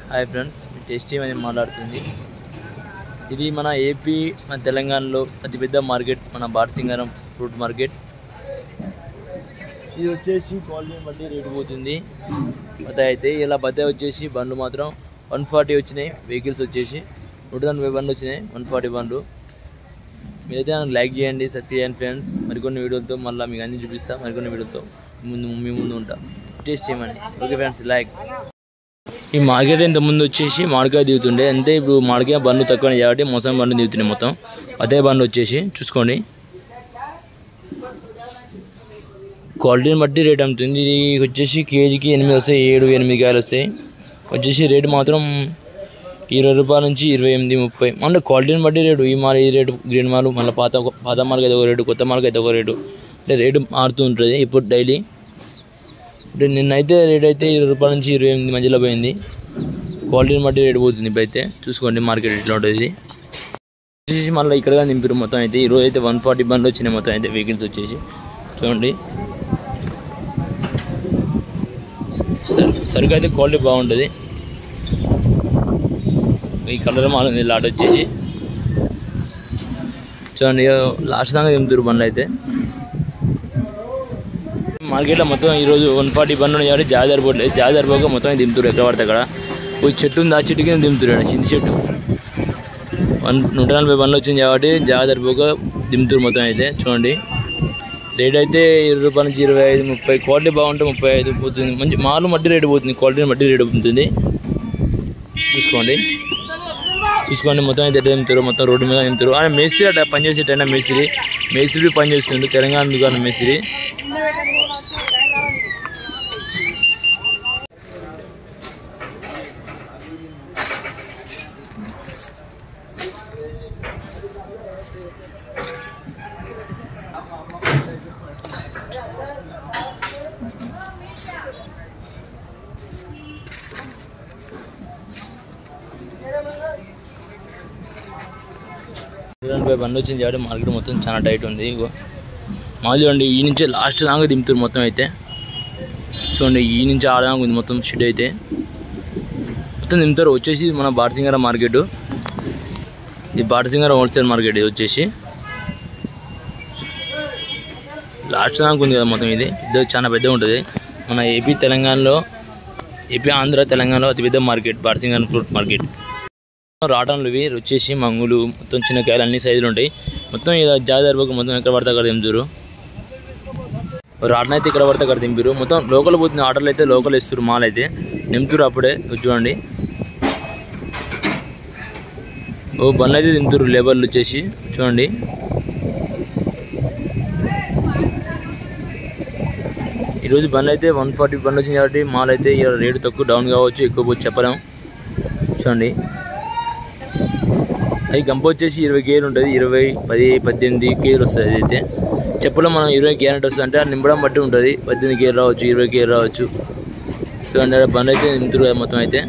Hi friends, tasty అని మాట్లాడుతుంది. ఇది మన ఏపీ మన తెలంగాణలో అతిపెద్ద మార్కెట్, మన బాటసింగారం ఫ్రూట్ మార్కెట్. ఇది వచ్చేసి క్వాలిటీ బట్టి రేటు పోతుంది. బత్తాయి అయితే ఇలా బత్తాయి వచ్చేసి బండ్లు మాత్రం 140 వచ్చినాయి. వెహికల్స్ వచ్చేసి 180 బండ్లు వచ్చినాయి, 140 బండ్లు. మీరైతే లైక్ చేయండి, సబ్స్క్రైబ్ చేయండి ఫ్రెండ్స్. మరికొన్ని వీడియోలతో మళ్ళీ మీకు అన్ని చూపిస్తా. మరికొన్ని వీడియోలతో మీ ముందు ఉంటా. టేస్ట్ చేయమండి. Okay friends, like. ఈ మార్కెట్ ఇంత ముందు వచ్చేసి మామిడికాయ దిగుతుండే, అంతే. ఇప్పుడు మామిడికాయ బండ్లు తక్కువ కాబట్టి మోసం బండ్లు దిగుతున్నాయి. మొత్తం అదే బండ్లు వచ్చేసి చూసుకోండి. క్వాలిటీని బట్టి రేట్ అమ్ముతుంది. ఇది వచ్చేసి కేజీకి 8 వస్తాయి, 7-8 కాయలు వస్తాయి. వచ్చేసి రేటు మాత్రం 20 రూపాయల నుంచి 28, 30. అంటే క్వాలిటీని బట్టి రేటు. ఈ మాల్ ఈ రేటు, గ్రీన్ మాల్, మళ్ళీ పాత మాల్కి అయితే ఒక రేటు, కొత్త మాల్కి అయితే ఒక రేటు. అంటే రేటు మారుతూ ఉంటుంది ఇప్పుడు డైలీ. అంటే నిన్నైతే రేట్ అయితే 20 రూపాయల నుంచి 28 మధ్యలో పోయింది. క్వాలిటీని బట్టి రేటు పోతుంది. ఇప్పుడైతే చూసుకోండి మార్కెట్ ఎట్లా ఉంటుంది. వచ్చేసి మళ్ళీ ఇక్కడ నింపారు మొత్తం అయితే. ఈరోజు అయితే 140 బండ్లు వచ్చినాయి మొత్తం అయితే. వెహికల్స్ వచ్చేసి చూడండి. సరుకు అయితే క్వాలిటీ బాగుంటుంది. ఈ కలర్ మాల్ ఉంది లాట్ వచ్చేసి చూడండి. లాస్ట్ దాకా దింపుతారు బండ్లు అయితే. మార్కెట్లో మొత్తం ఈరోజు 140 బండ్లు ఉన్నాయి కాబట్టి జాగ్రత్త సరిపోవట్లేదు. జాగ్రత్త సరిపోక మొత్తం దింపుతారు ఎక్కడ పడితే అక్కడ. ఒక చెట్టు ఉంది, ఆ చెట్టుకి దింపుతారు. చింత చెట్టు 140 బండ్లు వచ్చింది కాబట్టి జాగ్రత్త సరిపోక దింపుతారు మొత్తం అయితే. చూడండి రేట్ అయితే 20 రూపాయల నుంచి 25, 30. క్వాలిటీ బాగుంటే 35 పోతుంది. మంచి మాలు మట్టి రేటు పోతుంది, క్వాలిటీని బట్టి రేటు పోతుంది. చూసుకోండి మొత్తం అయితే ఎట్లా తింటారు. మొత్తం రోడ్డు మీద తింటారు. ఆయన మేస్త్రి అట్లా పనిచేసేటైనా మేస్త్రి పనిచేస్తుండే తెలంగాణ దుకాణం మేస్త్రి. బండి వచ్చింది కాబట్టి మార్కెట్ మొత్తం చాలా టైట్ ఉంది. మామూలు చూడండి, ఈ నుంచే లాస్ట్ దాకా దింపుతారు మొత్తం అయితే. చూడండి ఈ నుంచి ఆడదాకా ఉంది మొత్తం షెడ్ అయితే మొత్తం దింపుతారు. వచ్చేసి మన బాటసింగారం మార్కెట్. ఇది బాటసింగారం హోల్సేల్ మార్కెట్. ఇది వచ్చేసి లాస్ట్ దాకా ఉంది కదా మొత్తం. ఇది చాలా పెద్దగా ఉంటుంది. మన ఏపీ ఆంధ్ర తెలంగాణలో అతిపెద్ద మార్కెట్ బాటసింగారం ఫ్రూట్ మార్కెట్. రాటన్లు ఇవి వచ్చేసి మంగులు, మొత్తం చిన్న కాయలు అన్ని సైజులు ఉంటాయి. మొత్తం ఇక జాగ్రత్త మొత్తం ఎక్కడ పడితే అక్కడ దింపుతారు. రాటన్ అయితే ఇక్కడ పడితే అక్కడ దింపారు. మొత్తం లోకల్ పోతుంది. ఆటోలు అయితే లోకల్ ఇస్తారు, మాల్ అయితే నింపుతారు అప్పుడే. చూడండి బండ్లు అయితే దింపుతారు లేబర్లు వచ్చేసి. చూడండి ఈరోజు బండ్లు అయితే 140 బండ్లు వచ్చింది కాబట్టి మాల్ అయితే రేటు తక్కువ, డౌన్ కావచ్చు, ఎక్కువ పోవచ్చు చెప్పలేం. చూడండి అది గంప వచ్చేసి 20 కేజీలు ఉంటుంది. 20, 10, 18 కేజీలు వస్తుంది. అదైతే చెప్పులో మనం 20 గ్యారెంటీ వస్తుంది. అంటే నింపడం బట్టి ఉంటుంది. 18 కేజీలు రావచ్చు, 20 కేజీలు రావచ్చు. చూడండి బండ్లు అయితే నింపుతారు మొత్తం అయితే.